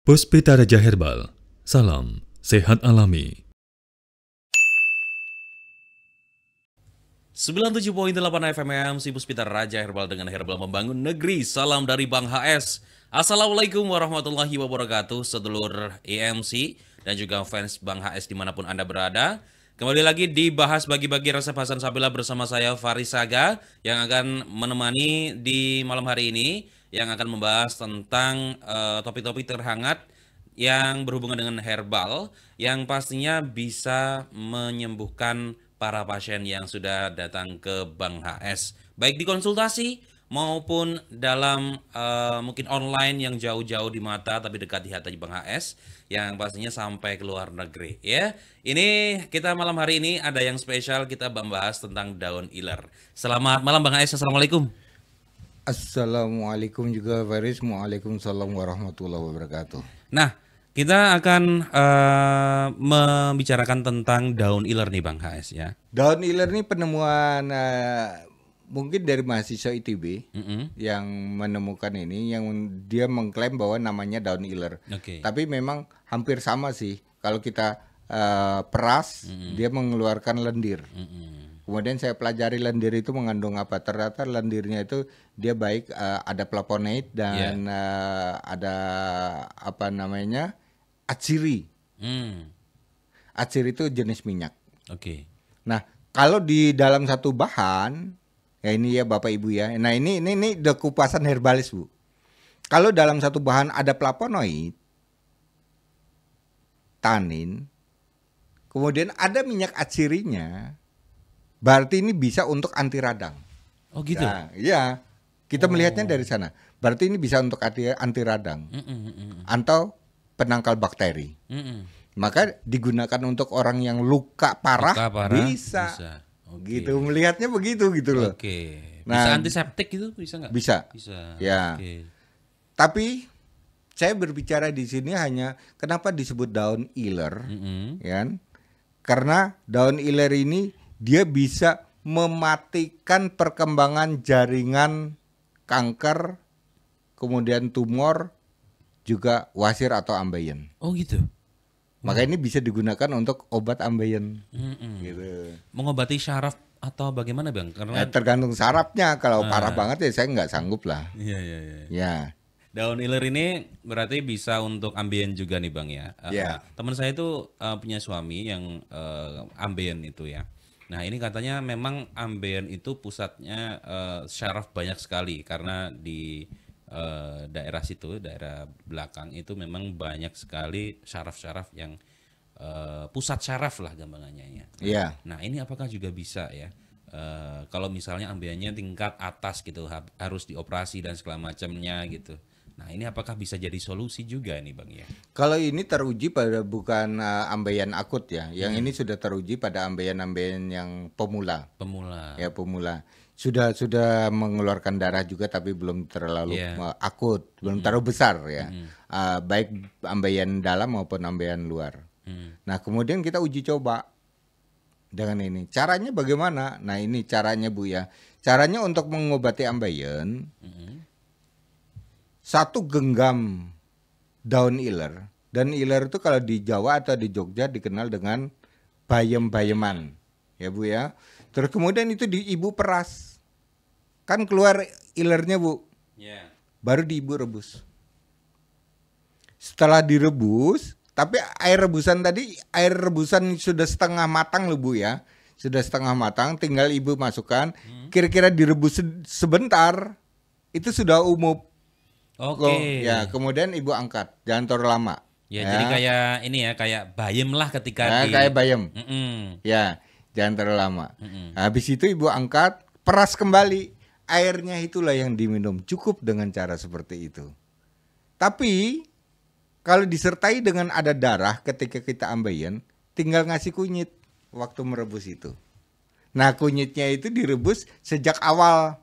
Puspita Raja Herbal, salam sehat alami. 97.8 FM si Puspita Raja Herbal dengan Herbal Membangun Negeri. Salam dari Bang HS. Assalamualaikum warahmatullahi wabarakatuh, sedulur EMC dan juga fans Bang HS dimanapun Anda berada. Kembali lagi dibahas bagi-bagi resep Hasan Sabila bersama saya Faris Saga yang akan menemani di malam hari ini, yang akan membahas tentang topik-topik terhangat yang berhubungan dengan herbal yang pastinya bisa menyembuhkan para pasien yang sudah datang ke Bang HS, baik di konsultasi maupun dalam mungkin online yang jauh-jauh di mata tapi dekat di hati Bang HS, yang pastinya sampai ke luar negeri ya. Ini kita malam hari ini ada yang spesial, kita membahas tentang daun iler. Selamat malam Bang HS, assalamualaikum. Assalamualaikum juga Faris, waalaikumsalam warahmatullahi wabarakatuh. Nah, kita akan membicarakan tentang daun iler nih Bang HS ya. Daun iler ini penemuan mungkin dari mahasiswa ITB yang menemukan ini, yang dia mengklaim bahwa namanya daun iler. Oke. Tapi memang hampir sama sih. Kalau kita peras, dia mengeluarkan lendir. Kemudian saya pelajari lendir itu mengandung apa. Ternyata lendirnya itu dia baik, ada flavonoid dan ada apa namanya, atsiri. Atsiri itu jenis minyak. Oke. Nah, kalau di dalam satu bahan, ya ini ya Bapak Ibu ya. Nah ini udah kupasan herbalis Bu. Kalau dalam satu bahan ada flavonoid, tanin, kemudian ada minyak atsirinya, berarti ini bisa untuk anti radang. Oh gitu. Nah, iya. Kita melihatnya dari sana. Berarti ini bisa untuk anti radang atau penangkal bakteri. Maka digunakan untuk orang yang luka parah, bisa. Okay. Gitu, melihatnya begitu gitu loh. Oke. Bisa Nah, antiseptik gitu, bisa nggak? Bisa. Ya. Okay. Tapi saya berbicara di sini hanya kenapa disebut daun iler, kan? Karena daun iler ini dia bisa mematikan perkembangan jaringan kanker, kemudian tumor, juga wasir atau ambeien. Oh gitu. Maka ini bisa digunakan untuk obat ambeien. Gitu. Mengobati syaraf atau bagaimana Bang? Karena Tergantung sarafnya. Kalau parah banget ya saya nggak sanggup lah. Iya. Ya. Daun iler ini berarti bisa untuk ambien juga nih Bang ya. Iya. Teman saya itu punya suami yang ambien itu ya. Nah ini katanya memang ambien itu pusatnya syaraf banyak sekali, karena di daerah situ, daerah belakang itu memang banyak sekali syaraf-syaraf yang pusat syaraf lah gampangannya ya. Iya. Nah ini apakah juga bisa ya? Kalau misalnya ambiennya tingkat atas gitu, harus dioperasi dan segala macamnya gitu. Nah ini apakah bisa jadi solusi juga nih Bang ya? Kalau ini teruji pada bukan ambeien akut ya. Yang ini sudah teruji pada ambeien-ambeien yang pemula. Pemula. Ya, pemula. Sudah mengeluarkan darah juga tapi belum terlalu akut, belum terlalu besar ya. Baik ambeien dalam maupun ambeien luar. Nah, kemudian kita uji coba dengan ini. Caranya bagaimana? Nah, ini caranya Bu ya. Caranya untuk mengobati ambeien, satu genggam daun iler. Dan iler itu kalau di Jawa atau di Jogja dikenal dengan bayem-bayeman. Ya Bu ya. Terus kemudian itu Ibu peras. Kan keluar ilernya Bu. Yeah. Baru Ibu rebus. Setelah direbus, tapi air rebusan sudah setengah matang loh Bu ya. Sudah setengah matang, tinggal Ibu masukkan. Kira-kira direbus sebentar, itu sudah umup. Oke. Ya, kemudian Ibu angkat, jangan terlalu lama. Ya, jadi kayak ini ya, kayak bayem lah ketika kayak bayem. Ya, jangan terlalu lama. Habis itu Ibu angkat, peras kembali. Airnya itulah yang diminum. Cukup dengan cara seperti itu. Tapi kalau disertai dengan ada darah ketika kita ambeien, tinggal ngasih kunyit waktu merebus itu. Nah, kunyitnya itu direbus sejak awal.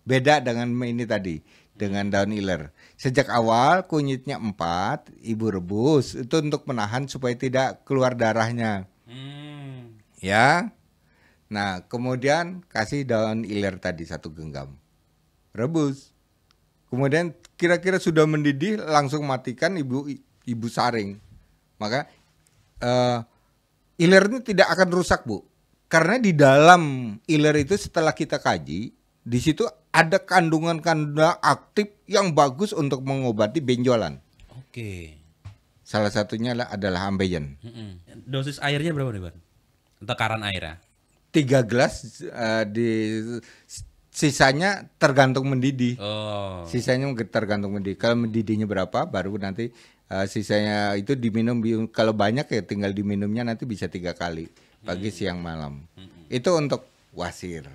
Beda dengan ini tadi, dengan daun iler. Sejak awal kunyitnya 4, Ibu rebus. Itu untuk menahan supaya tidak keluar darahnya. Ya. Nah, kemudian kasih daun iler tadi 1 genggam. Rebus. Kemudian kira-kira sudah mendidih, langsung matikan, ibu saring. Maka iler ini tidak akan rusak, Bu. Karena di dalam iler itu setelah kita kaji, di situ ada kandungan-kandungan aktif yang bagus untuk mengobati benjolan. Oke. Salah satunya adalah ambeien. Dosis airnya berapa nih, Bang? Takaran airnya? 3 gelas, sisanya tergantung mendidih. Oh. Sisanya tergantung mendidih. Kalau mendidihnya berapa, baru nanti sisanya itu diminum. Kalau banyak ya tinggal diminumnya nanti bisa 3 kali, pagi, siang, malam. Itu untuk wasir.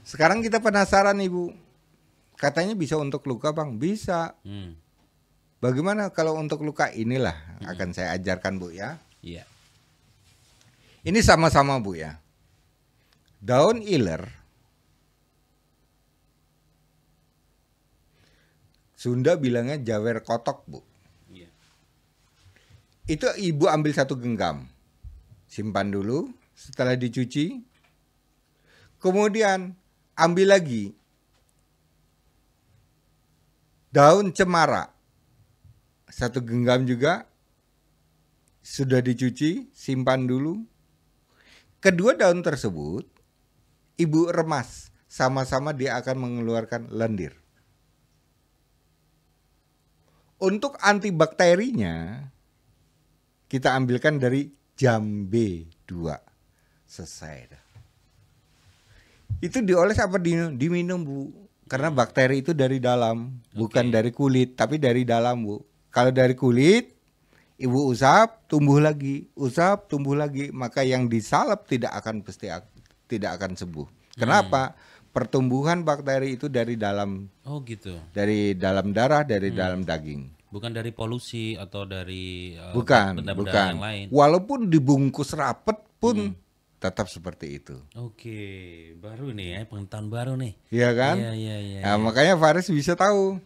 Sekarang kita penasaran, Ibu. Katanya bisa untuk luka, Bang. Bisa. Bagaimana kalau untuk luka? Inilah akan saya ajarkan, Bu, ya. Iya. Ini sama-sama, Bu, ya. Daun iler, Sunda bilangnya jawer kotok, Bu. Iya. Itu Ibu ambil 1 genggam. Simpan dulu, setelah dicuci. Kemudian ambil lagi daun cemara. 1 genggam juga, sudah dicuci, simpan dulu. Kedua daun tersebut Ibu remas, sama-sama dia akan mengeluarkan lendir. Untuk antibakterinya kita ambilkan dari jambe 2. Selesai. Itu dioles apa diminum, Bu? Karena bakteri itu dari dalam, bukan dari kulit, tapi dari dalam, Bu. Kalau dari kulit, Ibu usap, tumbuh lagi, usap, tumbuh lagi, maka yang disalep tidak akan sembuh. Kenapa? Pertumbuhan bakteri itu dari dalam. Oh gitu. Dari dalam darah, dari dalam daging. Bukan dari polusi atau dari bukan. yang lain. Walaupun dibungkus rapet pun tetap seperti itu. Oke, baru nih ya, pengetahuan baru nih. Iya kan? Iya. Nah, makanya Faris bisa tahu.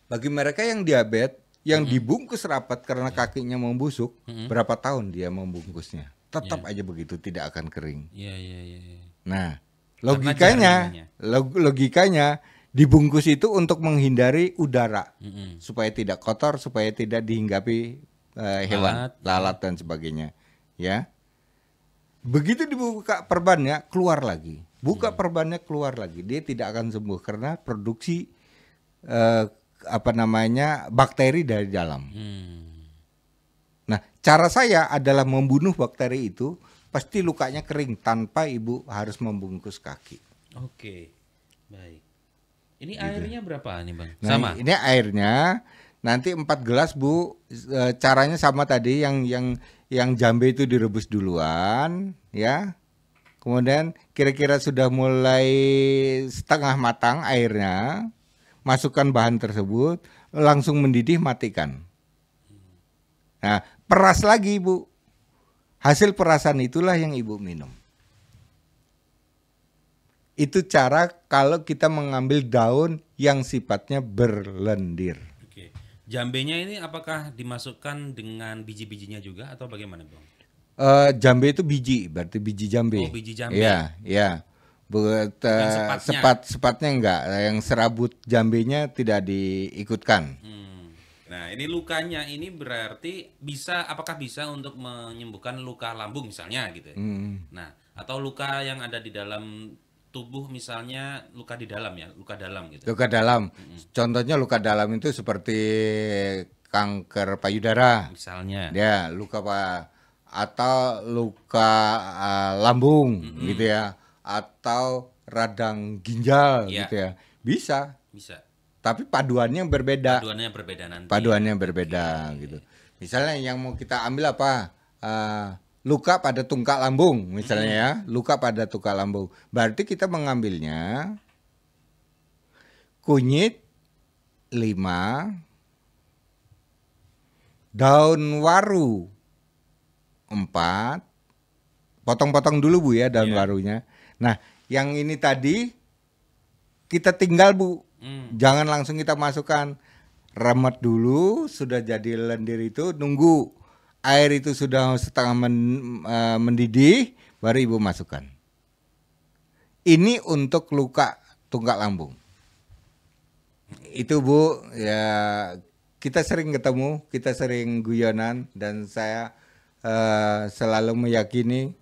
Bagi mereka yang diabetes, yang dibungkus rapat karena kakinya membusuk, berapa tahun dia membungkusnya? Tetap aja begitu, tidak akan kering. Iya. Nah, logikanya dibungkus itu untuk menghindari udara, supaya tidak kotor, supaya tidak dihinggapi hewan, lalat dan sebagainya. Ya, begitu dibuka perbannya, keluar lagi. Buka perbannya, keluar lagi. Dia tidak akan sembuh karena produksi bakteri dari dalam. Nah, cara saya adalah membunuh bakteri itu, pasti lukanya kering tanpa Ibu harus membungkus kaki. Oke, baik. Ini airnya berapa nih, Bang? Nah, sama. Ini airnya nanti 4 gelas, Bu. Caranya sama tadi, yang jambe itu direbus duluan, ya. Kemudian kira-kira sudah mulai setengah matang airnya, masukkan bahan tersebut, langsung mendidih, matikan. Nah, peras lagi, Bu. Hasil perasan itulah yang Ibu minum. Itu cara kalau kita mengambil daun yang sifatnya berlendir. Oke. Jambenya ini apakah dimasukkan dengan biji-bijinya juga atau bagaimana, Bang? Jambe itu biji, berarti biji jambe. Oh, biji jambe. Iya. Sepatnya enggak, yang serabut jambenya tidak diikutkan. Nah, ini lukanya ini berarti apakah bisa untuk menyembuhkan luka lambung misalnya gitu ya? Nah, atau luka yang ada di dalam tubuh misalnya, luka di dalam ya, luka dalam gitu. Luka dalam. Contohnya luka dalam itu seperti kanker payudara. Misalnya. Ya, atau luka lambung gitu ya, atau radang ginjal gitu ya. Bisa. Tapi paduannya berbeda. Paduannya berbeda gitu. Misalnya yang mau kita ambil apa? Luka pada tungkak lambung misalnya ya. Luka pada tungkak lambung. Berarti kita mengambilnya kunyit 5, daun waru 4, potong-potong dulu, Bu, ya, daun warunya. Nah, yang ini tadi kita tinggal, Bu. Jangan langsung kita masukkan. Remet dulu, sudah jadi lendir itu, nunggu air itu sudah setengah mendidih, baru Ibu masukkan. Ini untuk luka tungkak lambung. Itu Bu, ya kita sering ketemu, kita sering guyonan, dan saya selalu meyakini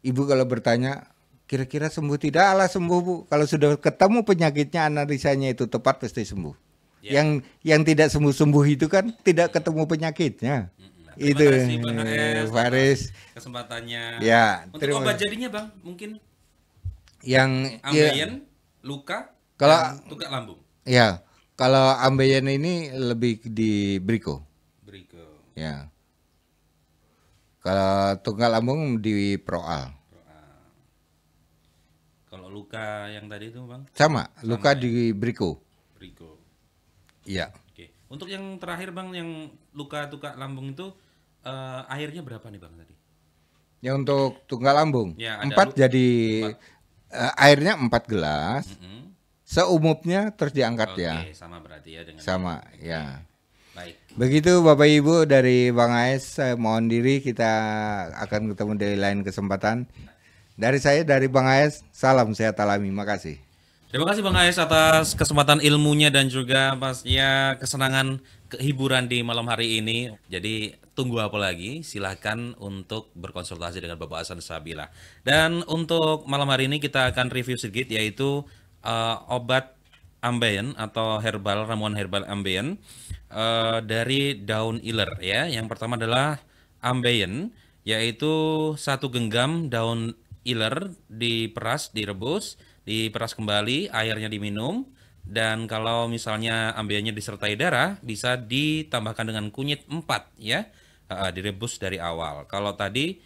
Ibu kalau bertanya kira-kira sembuh tidak, alah sembuh Bu. Kalau sudah ketemu penyakitnya, analisanya itu tepat, pasti sembuh. Ya. Yang tidak sembuh-sembuh itu kan tidak ketemu penyakitnya. Itu Terima kasih Bang HS, Faris. kesempatannya. Ya, Untuk obat jadinya Bang, mungkin yang ambeien, luka, kalau dan tukak lambung. ya, kalau ambeien ini lebih di Briko. Briko. Ya. Kalau tunggal lambung di Proal. Kalau luka yang tadi itu Bang? Sama, luka ya? di Briko. Briko. Iya. Oke. Untuk yang terakhir Bang, yang luka tukak lambung itu airnya berapa nih Bang tadi? Ya untuk tunggal lambung. Ya, ada 4 jadi airnya 4 gelas. Seumupnya terus diangkat ya. Oke, sama berarti ya dengan Sama, ya. baik. Begitu Bapak Ibu dari Bang AS, saya mohon diri, kita akan ketemu di lain kesempatan. Dari saya, dari Bang AS, salam sehat alami, makasih. Terima kasih Bang AS atas kesempatan ilmunya dan juga pastinya kesenangan kehiburan di malam hari ini. Jadi tunggu apa lagi? Silahkan untuk berkonsultasi dengan Bapak Hasan Sabila. Dan untuk malam hari ini kita akan review sedikit, yaitu obat ambeien atau herbal, ramuan herbal ambeien dari daun iler ya. Yang pertama adalah ambeien, yaitu 1 genggam daun iler diperas, direbus, diperas kembali, airnya diminum. Dan kalau misalnya ambeiennya disertai darah, bisa ditambahkan dengan kunyit 4 ya, direbus dari awal. Kalau tadi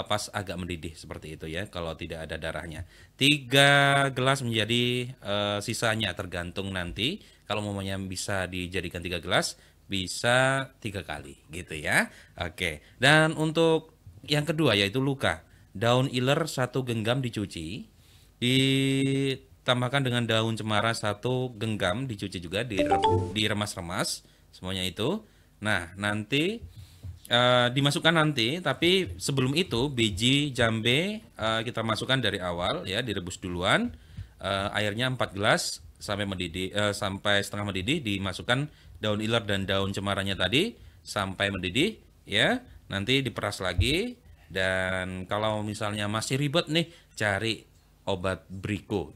pas agak mendidih seperti itu ya, kalau tidak ada darahnya. 3 gelas menjadi sisanya, tergantung nanti. Kalau mamanya bisa dijadikan 3 gelas, bisa 3 kali gitu ya. Oke. Dan untuk yang kedua yaitu luka. Daun iler 1 genggam dicuci, ditambahkan dengan daun cemara 1 genggam dicuci juga, diremas-remas semuanya itu. Nah, nanti dimasukkan nanti, tapi sebelum itu biji jambe kita masukkan dari awal ya, direbus duluan. Airnya 4 gelas sampai mendidih, sampai setengah mendidih, dimasukkan daun iler dan daun cemaranya tadi sampai mendidih ya. Nanti diperas lagi, dan kalau misalnya masih ribet nih, cari obat Briko,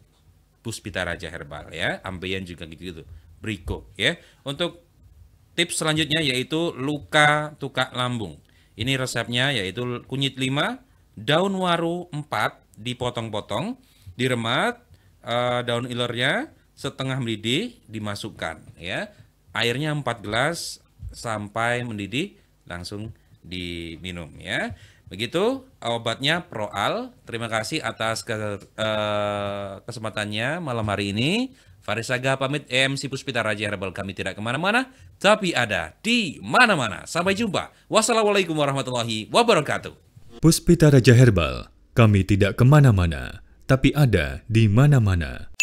Puspita Raja Herbal ya, ambeien juga gitu, Briko ya. Untuk tips selanjutnya yaitu luka tukak lambung. Ini resepnya yaitu kunyit 5, daun waru 4 dipotong-potong, diremat, daun ilernya setengah mendidih dimasukkan ya. Airnya 4 gelas sampai mendidih, langsung diminum ya. Begitu obatnya Proal. Terima kasih atas kesempatannya malam hari ini. Faris Saga pamit, EMC Puspita Raja Herbal, kami tidak kemana-mana, tapi ada di mana-mana. Sampai jumpa. Wassalamualaikum warahmatullahi wabarakatuh. Puspita Raja Herbal, kami tidak kemana-mana, tapi ada di mana-mana.